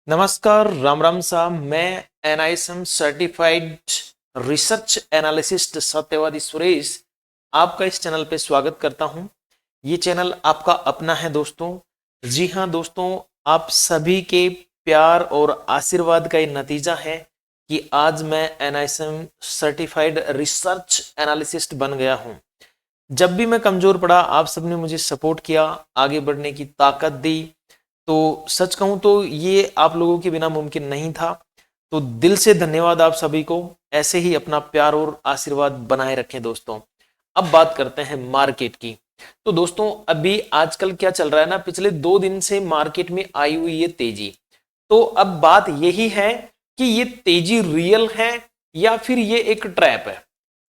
नमस्कार, राम राम साहब। मैं एनआईएसएम सर्टिफाइड रिसर्च एनालिसिस्ट सत्यवादी सुरेश आपका इस चैनल पे स्वागत करता हूं। ये चैनल आपका अपना है दोस्तों। जी हाँ दोस्तों, आप सभी के प्यार और आशीर्वाद का ये नतीजा है कि आज मैं एनआईएसएम सर्टिफाइड रिसर्च एनालिसिस्ट बन गया हूं। जब भी मैं कमजोर पड़ा, आप सबने मुझे सपोर्ट किया, आगे बढ़ने की ताकत दी। तो सच कहूं तो ये आप लोगों के बिना मुमकिन नहीं था। तो दिल से धन्यवाद आप सभी को। ऐसे ही अपना प्यार और आशीर्वाद बनाए रखें दोस्तों। अब बात करते हैं मार्केट की। तो दोस्तों, अभी आजकल क्या चल रहा है ना, पिछले 2 दिन से मार्केट में आई हुई है तेजी। तो अब बात यही है कि ये तेजी रियल है या फिर ये एक ट्रैप है,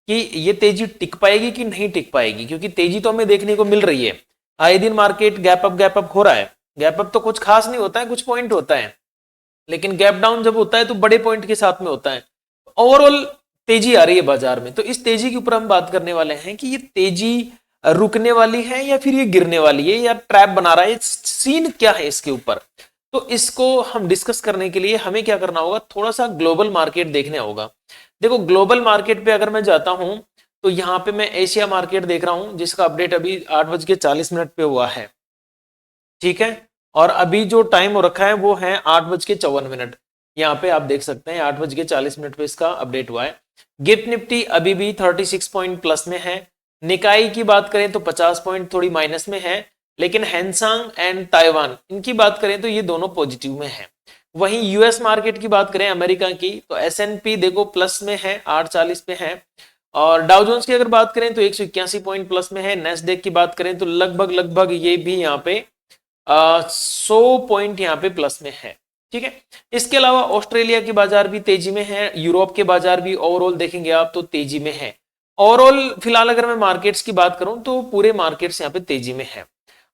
कि ये तेजी टिक पाएगी कि नहीं टिक पाएगी। क्योंकि तेजी तो हमें देखने को मिल रही है, आए दिन मार्केट गैप अप हो रहा है। गैप अप तो कुछ खास नहीं होता है, कुछ पॉइंट होता है, लेकिन गैप डाउन जब होता है तो बड़े पॉइंट के साथ में होता है। ओवरऑल तेजी आ रही है बाजार में। तो इस तेजी के ऊपर हम बात करने वाले हैं कि ये तेजी रुकने वाली है या फिर ये गिरने वाली है या ट्रैप बना रहा है, सीन क्या है इसके ऊपर। तो इसको हम डिस्कस करने के लिए हमें क्या करना होगा, थोड़ा सा ग्लोबल मार्केट देखने होगा। देखो, ग्लोबल मार्केट पे अगर मैं जाता हूं तो यहाँ पे मैं एशिया मार्केट देख रहा हूं, जिसका अपडेट अभी 8:40 पे हुआ है। ठीक है, और अभी जो टाइम हो रखा है वो है 8:54। यहाँ पे आप देख सकते हैं 8:40 पे इसका अपडेट हुआ है। गिफ्ट निफ्टी अभी भी 36 पॉइंट प्लस में है। निकाई की बात करें तो 50 पॉइंट थोड़ी माइनस में है। लेकिन हैंगसेंग एंड ताइवान, इनकी बात करें तो ये दोनों पॉजिटिव में है। वहीं यूएस मार्केट की बात करें अमेरिका की, तो एसएनपी देखो प्लस में है, 840 पे है। और डाउ जोन्स की अगर बात करें तो 181 पॉइंट प्लस में है। नेस्डेक की बात करें तो लगभग ये भी यहाँ पे 100 पॉइंट यहाँ पे प्लस में है। ठीक है, इसके अलावा ऑस्ट्रेलिया की बाजार भी तेजी में है, यूरोप के बाजार भी ओवरऑल देखेंगे आप तो तेजी में है। ओवरऑल फिलहाल अगर मैं मार्केट्स की बात करूं तो पूरे मार्केट्स यहाँ पे तेजी में है।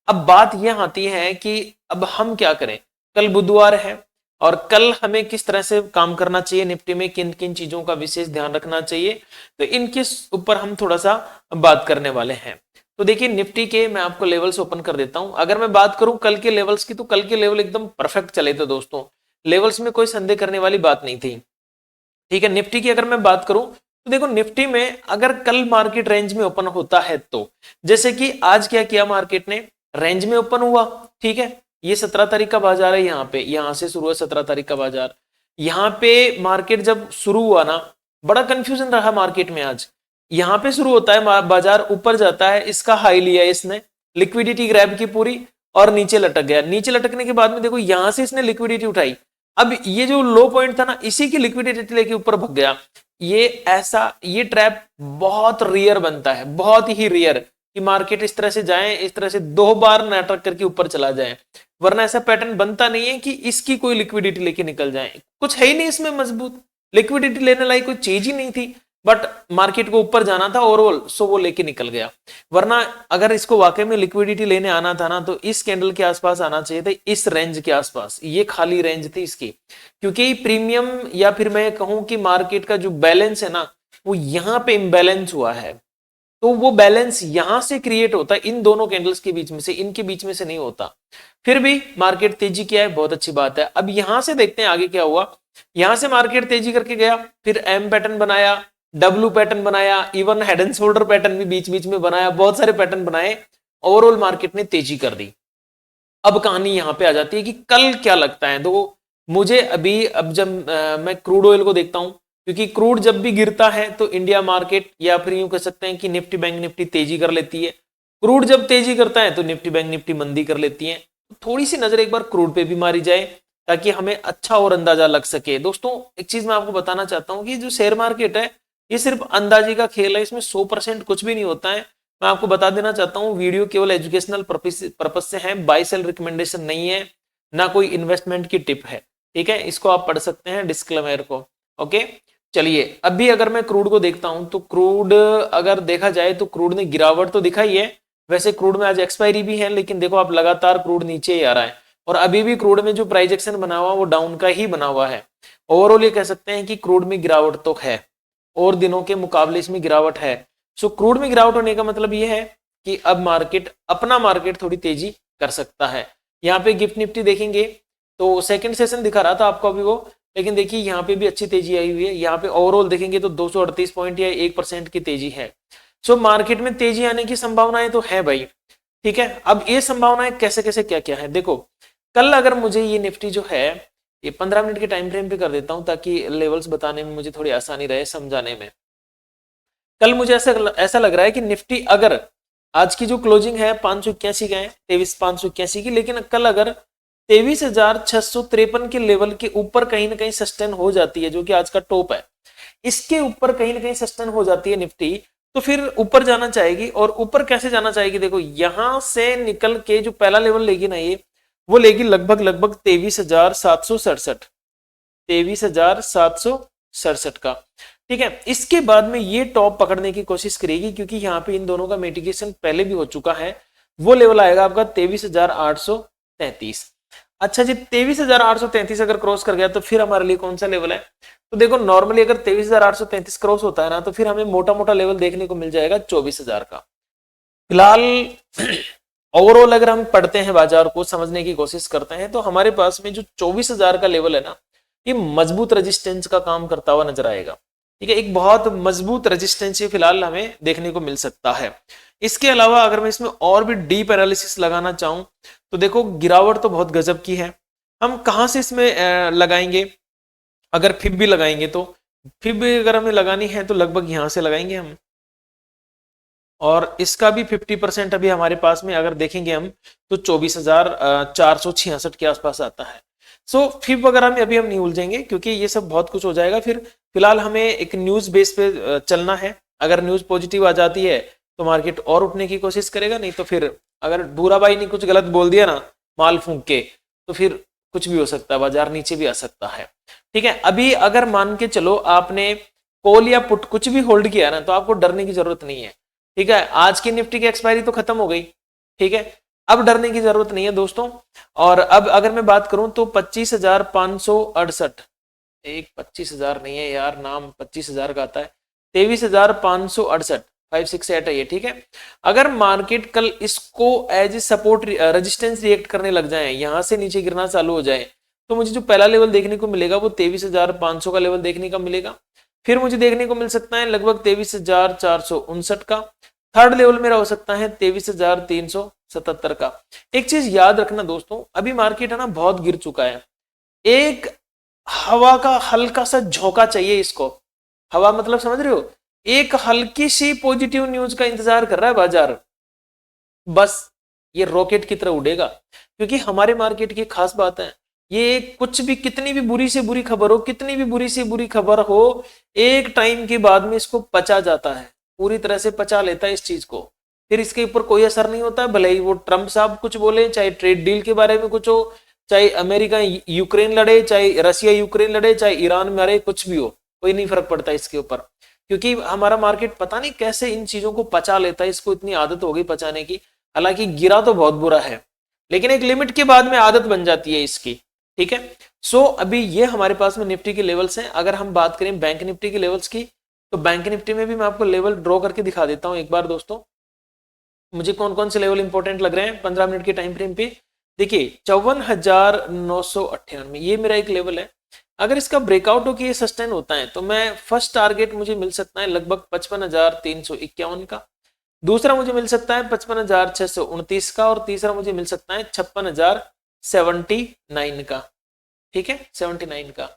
अब बात यह आती है कि अब हम क्या करें। कल बुधवार है और कल हमें किस तरह से काम करना चाहिए, निफ्टी में किन किन चीजों का विशेष ध्यान रखना चाहिए, तो इनके ऊपर हम थोड़ा सा बात करने वाले हैं। तो देखिए, निफ्टी के मैं आपको लेवल्स ओपन कर देता हूं। अगर मैं बात करूं कल के लेवल्स की, तो कल के लेवल एकदम परफेक्ट चले थे दोस्तों। लेवल्स में कोई संदेह करने वाली बात नहीं थी। ठीक है, निफ्टी की अगर मैं बात करूं तो देखो, निफ्टी में अगर कल मार्केट रेंज में ओपन होता है तो, जैसे कि आज क्या किया मार्केट ने, रेंज में ओपन हुआ। ठीक है, ये 17 तारीख का बाजार है, यहाँ पे यहां से शुरू है 17 तारीख का बाजार। यहाँ पे मार्केट जब शुरू हुआ ना, बड़ा कंफ्यूजन रहा मार्केट में। आज यहाँ पे शुरू होता है बाजार, ऊपर जाता है, इसका हाई लिया इसने, लिक्विडिटी ग्रैब की पूरी, और नीचे लटक गया। नीचे लटकने के बाद में देखो यहां से इसने लिक्विडिटी उठाई। अब ये जो लो पॉइंट था ना, इसी की लिक्विडिटी लेके ऊपर भग गया। ये ट्रैप बहुत रेयर बनता है, बहुत ही रेयर, कि मार्केट इस तरह से जाए, इस तरह से 2 बार नाटक करके ऊपर चला जाए। वरना ऐसा पैटर्न बनता नहीं है कि इसकी कोई लिक्विडिटी लेके निकल जाए। कुछ है ही नहीं इसमें मजबूत, लिक्विडिटी लेने लायक कोई चीज ही नहीं थी, बट मार्केट को ऊपर जाना था ओवरऑल, सो वो लेके निकल गया। वरना अगर इसको वाकई में लिक्विडिटी लेने आना था ना, तो इस कैंडल के आसपास आना चाहिए था, इस रेंज के आसपास। ये खाली रेंज थी इसकी, क्योंकि प्रीमियम या फिर मैं कहूं कि मार्केट का जो बैलेंस है ना, वो यहां पे इम्बैलेंस हुआ है। तो वो बैलेंस यहां से क्रिएट होता है, इन दोनों कैंडल्स के बीच में से, इनके बीच में से नहीं होता। फिर भी मार्केट तेजी किया है, बहुत अच्छी बात है। अब यहां से देखते हैं आगे क्या हुआ। यहां से मार्केट तेजी करके गया, फिर एम पैटर्न बनाया, डब्ल्यू पैटर्न बनाया, even head and shoulder pattern भी बीच बीच में बनाया, बहुत सारे पैटर्न बनाए। ओवरऑल मार्केट ने तेजी कर दी। अब कहानी यहां पे आ जाती है कि कल क्या लगता है। तो मुझे अभी, अब जब मैं क्रूड ऑयल को देखता हूं, क्योंकि क्रूड जब भी गिरता है तो इंडिया मार्केट, या फिर यूं कह सकते हैं कि निफ्टी बैंक निफ्टी तेजी कर लेती है। क्रूड जब तेजी करता है तो निफ्टी बैंक निफ्टी मंदी कर लेती है। तो थोड़ी सी नजर एक बार क्रूड पे भी मारी जाए, ताकि हमें अच्छा और अंदाजा लग सके। दोस्तों, एक चीज मैं आपको बताना चाहता हूँ कि जो शेयर मार्केट है, ये सिर्फ अंदाजे का खेल है, इसमें 100% कुछ भी नहीं होता है। मैं आपको बता देना चाहता हूँ, वीडियो केवल एजुकेशनल पर्पस से है, बाय सेल रिकमेंडेशन नहीं है, ना कोई इन्वेस्टमेंट की टिप है। ठीक है, इसको आप पढ़ सकते हैं डिस्क्लेमर को। ओके, चलिए अभी अगर मैं क्रूड को देखता हूं, तो क्रूड अगर देखा जाए तो क्रूड ने गिरावट तो दिखाई है। वैसे क्रूड में आज एक्सपायरी भी है, लेकिन देखो आप लगातार क्रूड नीचे ही आ रहा है, और अभी भी क्रूड में जो प्राइस एक्शन बना हुआ वो डाउन का ही बना हुआ है। ओवरऑल ये कह सकते हैं कि क्रूड में गिरावट तो है, और दिनों के मुकाबले इसमें गिरावट है। सो क्रूड में गिरावट होने का मतलब ये है कि अब मार्केट, अपना मार्केट थोड़ी तेजी कर सकता है। यहाँ पे गिफ्ट निफ्टी देखेंगे, तो सेकंड सेशन दिखा रहा था आपको अभी वो, लेकिन देखिए यहाँ पे भी अच्छी तेजी आई हुई है। यहाँ पे ओवरऑल देखेंगे तो 238 पॉइंट या 1% की तेजी है। सो मार्केट में तेजी आने की संभावनाएं तो है भाई, ठीक है। अब ये संभावनाएं कैसे कैसे क्या क्या है, देखो कल अगर मुझे ये निफ्टी जो है ये 15 मिनट के टाइम फ्रेम पे कर देता हूं ताकि लेवल्स बताने में मुझे थोड़ी आसानी रहे समझाने में। कल मुझे ऐसा लग रहा है कि निफ्टी अगर आज की जो क्लोजिंग है 581 का है, 23,581 की, लेकिन कल अगर 23,653 के लेवल के ऊपर कहीं ना कहीं सस्टेन हो जाती है, जो कि आज का टॉप है, इसके ऊपर कहीं ना कहीं सस्टेन हो जाती है निफ्टी, तो फिर ऊपर जाना चाहेगी। और ऊपर कैसे जाना चाहेगी, देखो यहां से निकल के जो पहला लेवल लेगी ना ये, वो लेगी लगभग 23,767, 23,767 का, ठीक है। इसके बाद में ये टॉप पकड़ने की कोशिश करेगी, क्योंकि यहाँ पे इन दोनों का मिटिगेशन पहले भी हो चुका है। वो लेवल आएगा आपका 23,833। अच्छा जी, 23,833 अगर क्रॉस कर गया तो फिर हमारे लिए कौन सा लेवल है, तो देखो नॉर्मली अगर 23,833 क्रॉस होता है ना, तो फिर हमें मोटा मोटा लेवल देखने को मिल जाएगा 24,000 का। फिलहाल ओवरऑल अगर हम पढ़ते हैं बाजार को, समझने की कोशिश करते हैं, तो हमारे पास में जो 24,000 का लेवल है ना, ये मजबूत रेजिस्टेंस का काम करता हुआ नजर आएगा, ठीक है। एक बहुत मजबूत रेजिस्टेंस फिलहाल हमें देखने को मिल सकता है। इसके अलावा अगर मैं इसमें और भी डीप एनालिसिस लगाना चाहूं तो देखो गिरावट तो बहुत गजब की है। हम कहां से इसमें लगाएंगे, अगर फिब भी लगाएंगे तो फिब भी अगर हमें लगानी है तो लगभग यहां से लगाएंगे हम, और इसका भी 50% अभी हमारे पास में अगर देखेंगे हम तो 24,466 के आसपास आता है। सो फिब वगैरह में अभी हम नहीं उलझेंगे, क्योंकि ये सब बहुत कुछ हो जाएगा। फिलहाल हमें एक न्यूज बेस पे चलना है। अगर न्यूज पॉजिटिव आ जाती है तो मार्केट और उठने की कोशिश करेगा, नहीं तो फिर अगर भूरा भाई ने कुछ गलत बोल दिया ना माल फूंक के, तो फिर कुछ भी हो सकता है, बाजार नीचे भी आ सकता है, ठीक है। अभी अगर मान के चलो आपने कॉल या पुट कुछ भी होल्ड किया ना, तो आपको डरने की जरूरत नहीं है, ठीक है। आज की निफ्टी की एक्सपायरी तो खत्म हो गई, ठीक है, अब डरने की जरूरत नहीं है दोस्तों। और अब अगर मैं बात करूं तो 25,568, एक 25,000 नहीं है यार, नाम 25,000 का आता है, 23,568, 568 है ये, ठीक है। अगर मार्केट कल इसको as a support resistance react करने लग जाए, यहां से नीचे गिरना चालू हो जाए, तो मुझे जो पहला लेवल देखने को मिलेगा वो 23,500 का लेवल देखने का मिलेगा। फिर मुझे देखने को मिल सकता है लगभग 23,459 का। थर्ड लेवल मेरा हो सकता है 23,377 का। एक चीज याद रखना दोस्तों, अभी मार्केट है ना बहुत गिर चुका है, एक हवा का हल्का सा झोंका चाहिए इसको। हवा मतलब समझ रहे हो, एक हल्की सी पॉजिटिव न्यूज का इंतजार कर रहा है बाजार, बस ये रॉकेट की तरह उड़ेगा। क्योंकि हमारे मार्केट की खास बात है, ये कुछ भी कितनी भी बुरी से बुरी खबर हो, कितनी भी बुरी से बुरी खबर हो, एक टाइम के बाद में इसको पचा जाता है, पूरी तरह से पचा लेता है इस चीज को, फिर इसके ऊपर कोई असर नहीं होता है। भले ही वो ट्रंप साहब कुछ बोले, चाहे ट्रेड डील के बारे में कुछ हो, चाहे अमेरिका यूक्रेन लड़े, चाहे रशिया यूक्रेन लड़े, चाहे ईरान मरे, कुछ भी हो, कोई नहीं फर्क पड़ता इसके ऊपर। क्योंकि हमारा मार्केट पता नहीं कैसे इन चीजों को पचा लेता है, इसको इतनी आदत हो गई पचाने की। हालांकि गिरा तो बहुत बुरा है, लेकिन एक लिमिट के बाद में आदत बन जाती है इसकी, ठीक है। सो अभी ये हमारे पास में निफ्टी के लेवल्स हैं। अगर हम बात करें बैंक निफ्टी के लेवल्स की, तो बैंक निफ्टी में भी मैं आपको लेवल ड्रॉ करके दिखा देता हूं एक बार दोस्तों, मुझे कौन कौन से लेवल इंपॉर्टेंट लग रहे हैं 15 मिनट के टाइम फ्रेम पे। देखिए 54,998 ये मेरा एक लेवल है। अगर इसका ब्रेकआउट हो कि ये सस्टेन होता है, तो मैं फर्स्ट टारगेट मुझे मिल सकता है लगभग 55,351 का, दूसरा मुझे मिल सकता है 55,629 का, और तीसरा मुझे मिल सकता है 56,079 का, ठीक है, 79 का।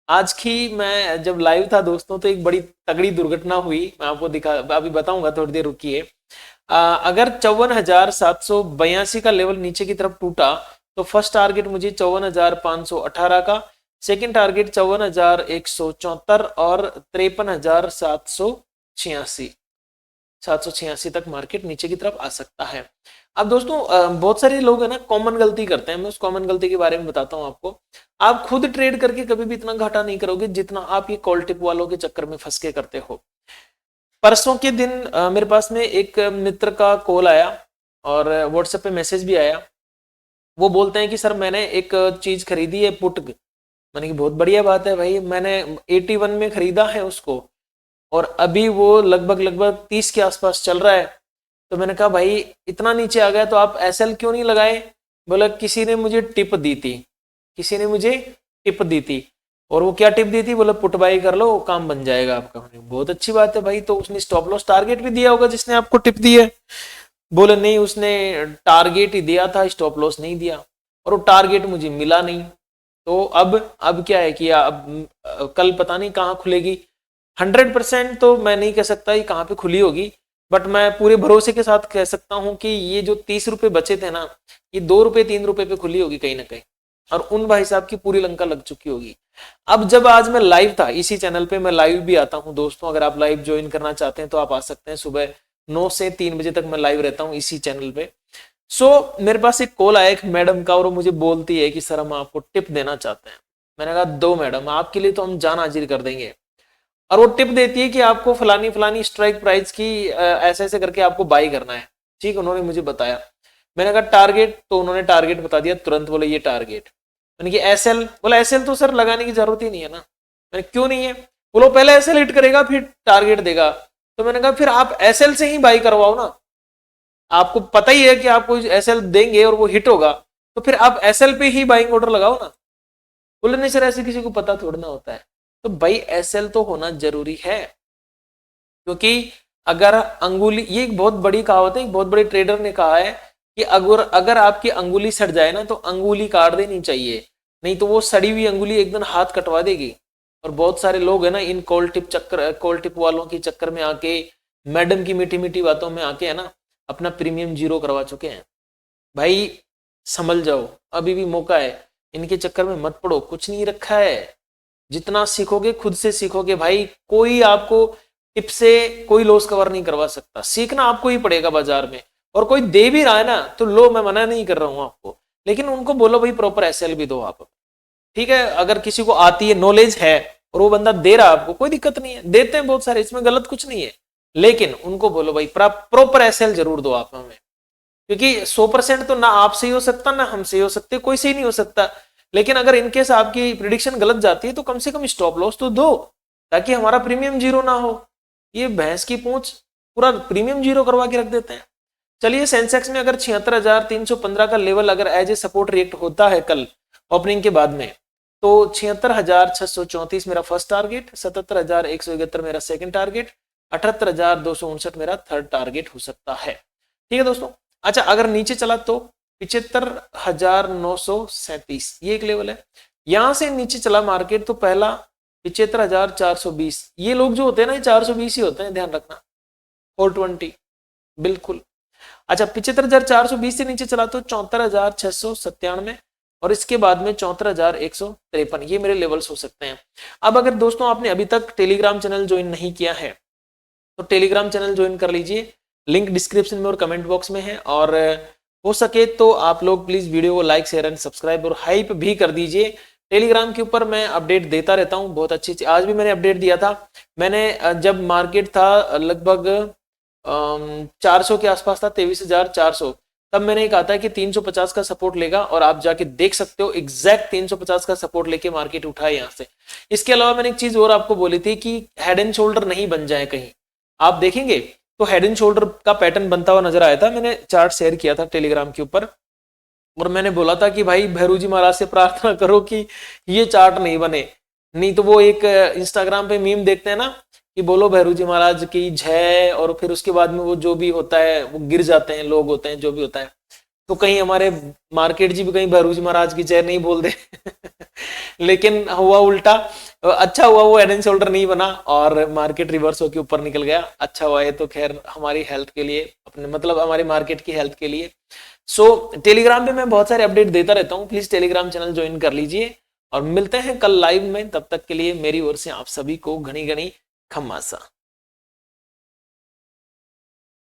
आज की मैं जब लाइव था दोस्तों, तो एक बड़ी तगड़ी दुर्घटना हुई, मैं आपको दिखा अभी बताऊंगा, थोड़ी देर रुकिए। अगर 54,782 का लेवल नीचे की तरफ टूटा, तो फर्स्ट टारगेट मुझे 54,518 का, सेकंड टारगेट 54,174 और 53,786, 786 तक मार्केट नीचे की तरफ आ सकता है। अब दोस्तों बहुत सारे लोग है ना कॉमन गलती करते हैं, मैं उस कॉमन गलती के बारे में बताता हूं आपको। आप खुद ट्रेड करके कभी भी इतना घाटा नहीं करोगे जितना आप ये कॉल टिप वालों के चक्कर में फंस के करते हो। परसों के दिन मेरे पास में एक मित्र का कॉल आया और व्हाट्सएप पे मैसेज भी आया। वो बोलते हैं कि सर मैंने एक चीज खरीदी है पुट। मैंने कि बहुत बढ़िया बात है भाई, मैंने 81 में खरीदा है उसको और अभी वो लगभग 30 के आसपास चल रहा है। तो मैंने कहा भाई इतना नीचे आ गया तो आप एसएल क्यों नहीं लगाए? बोला किसी ने मुझे टिप दी थी किसी ने मुझे टिप दी थी, और वो क्या टिप दी थी, बोला पुट बाई कर लो काम बन जाएगा आपका। बहुत अच्छी बात है भाई, तो उसने स्टॉप लॉस टारगेट भी दिया होगा जिसने आपको टिप दी है। बोले नहीं, उसने टारगेट ही दिया था, स्टॉप लॉस नहीं दिया, और वो टारगेट मुझे मिला नहीं। तो अब क्या है कि अब कल पता नहीं कहाँ खुलेगी। 100% तो मैं नहीं कह सकता ये कहाँ पे खुली होगी, बट मैं पूरे भरोसे के साथ कह सकता हूं कि ये जो 30 रुपए बचे थे ना, ये 2 रुपए 3 रुपए पे खुली होगी कहीं ना कहीं, और उन भाई साहब की पूरी लंका लग चुकी होगी। अब जब आज मैं लाइव था इसी चैनल पे, मैं लाइव भी आता हूं दोस्तों, अगर आप लाइव ज्वाइन करना चाहते हैं तो आप आ सकते हैं। सुबह 9 से 3 बजे तक मैं लाइव रहता हूं इसी चैनल पे। सो मेरे पास एक कॉल आया एक मैडम का, और वो मुझे बोलती है कि सर हम आपको टिप देना चाहते हैं। मैंने कहा दो मैडम, आपके लिए तो हम जान हाजिर कर देंगे। और वो टिप देती है कि आपको फलानी फलानी स्ट्राइक प्राइस की ऐसे ऐसे करके आपको बाई करना है। ठीक, उन्होंने मुझे बताया। मैंने कहा टारगेट, तो उन्होंने टारगेट बता दिया तुरंत, बोले ये टारगेट। मैंने कि एसएल, बोला एसएल तो सर लगाने की जरूरत ही नहीं है ना। मैंने क्यों नहीं है, बोलो पहले एसएल हिट करेगा फिर टारगेट देगा। तो मैंने कहा फिर आप एसएल से ही बाई करवाओ ना, आपको पता ही है कि आपको एसएल देंगे और वो हिट होगा, तो फिर आप एसएल पे ही बाइंग ऑर्डर लगाओ ना। बोले नहीं सर ऐसे किसी को पता थोड़ा ना होता है। तो भाई एसएल तो होना जरूरी है, क्योंकि अगर अंगुली, ये एक बहुत बड़ी कहावत है, एक बहुत बड़े ट्रेडर ने कहा है कि अगर आपकी अंगुली सड़ जाए ना तो अंगुली काट देनी चाहिए, नहीं तो वो सड़ी हुई अंगुली एकदम हाथ कटवा देगी। और बहुत सारे लोग है ना इन कॉल टिप वालों के चक्कर में आके, मैडम की मीठी मीठी बातों में आके है ना अपना प्रीमियम जीरो करवा चुके हैं। भाई संभल जाओ, अभी भी मौका है, इनके चक्कर में मत पड़ो, कुछ नहीं रखा है। जितना सीखोगे खुद से सीखोगे भाई, कोई आपको टिप से कोई लॉस कवर नहीं करवा सकता, सीखना आपको ही पड़ेगा बाजार में। और कोई दे भी रहा है ना तो लो, मैं मना नहीं कर रहा हूं आपको, लेकिन उनको बोलो भाई प्रॉपर एसएल भी दो आप। ठीक है, अगर किसी को आती है, नॉलेज है, और वो बंदा दे रहा है आपको, कोई दिक्कत नहीं है, देते हैं बहुत सारे, इसमें गलत कुछ नहीं है, लेकिन उनको बोलो भाई प्रॉपर एसएल जरूर दो आप हमें। क्योंकि 100% तो ना आपसे ही हो सकता ना हमसे ही हो सकते, कोई से ही नहीं हो सकता। लेकिन अगर इनकेस आपकी प्रिडिक्शन गलत जाती है तो कम से कम स्टॉप लॉस तो दो, ताकि हमारा प्रीमियम जीरो ना हो। ये भैंस की पूंछ पूरा प्रीमियम जीरो करवा के रख देते हैं। चलिए, सेंसेक्स में अगर 76,315 का लेवल अगर एज ए सपोर्ट रिएक्ट होता है कल ओपनिंग के बाद में, तो 76,634 मेरा फर्स्ट टारगेट, 77,171 मेरा सेकंड टारगेट, 78,259 मेरा थर्ड टारगेट हो सकता है। ठीक है दोस्तों। अच्छा, अगर नीचे चला तो 75,937 ये एक लेवल है। यहां से नीचे चला मार्केट तो पहला 75,420, ये लोग जो होते हैं ना ये 420 ही होते हैं, ध्यान रखना, 420 बिल्कुल। अच्छा, 75,420 से नीचे चला तो 74,697, और इसके बाद में 74,153, ये मेरे लेवल्स हो सकते हैं। अब अगर दोस्तों आपने अभी तक टेलीग्राम चैनल ज्वाइन नहीं किया है तो टेलीग्राम चैनल ज्वाइन कर लीजिए, लिंक डिस्क्रिप्शन में और कमेंट बॉक्स में है। और हो सके तो आप लोग प्लीज वीडियो को लाइक शेयर एंड सब्सक्राइब और हाइप भी कर दीजिए। टेलीग्राम के ऊपर मैं अपडेट देता रहता हूँ, बहुत अच्छी अच्छी, आज भी मैंने अपडेट दिया था। मैंने जब मार्केट था लगभग 400 के आसपास था, 23,400, तब मैंने कहा था कि 350 का सपोर्ट लेगा, और आप जाके देख सकते हो एग्जैक्ट 350 का सपोर्ट लेके मार्केट उठा है यहाँ से। इसके अलावा मैंने एक चीज और आपको बोली थी कि हेड एंड शोल्डर नहीं बन जाए कहीं, आप देखेंगे तो हेड एंड शोल्डर का पैटर्न बनता हुआ नजर आया था। मैंने चार्ट शेयर किया था टेलीग्राम के ऊपर, और मैंने बोला था कि भाई भैरू जी महाराज से प्रार्थना करो कि ये चार्ट नहीं बने, नहीं तो वो एक इंस्टाग्राम पे मीम देखते हैं ना कि बोलो भैरू जी महाराज की जय, और फिर उसके बाद में वो जो भी होता है वो गिर जाते हैं, लोग होते हैं जो भी होता है, तो कहीं हमारे मार्केट जी भी कहीं भैरू जी महाराज की जय नहीं बोल दे। लेकिन हुआ उल्टा, अच्छा हुआ वो हेड एंड शोल्डर नहीं बना और मार्केट रिवर्स होकर ऊपर निकल गया। अच्छा हुआ ये तो, खैर हमारी हेल्थ के लिए, अपने मतलब हमारे मार्केट की हेल्थ के लिए। सो टेलीग्राम पे मैं बहुत सारे अपडेट देता रहता हूँ, प्लीज टेलीग्राम चैनल ज्वाइन कर लीजिए, और मिलते हैं कल लाइव में। तब तक के लिए मेरी ओर से आप सभी को घनी घनी खम्मासा।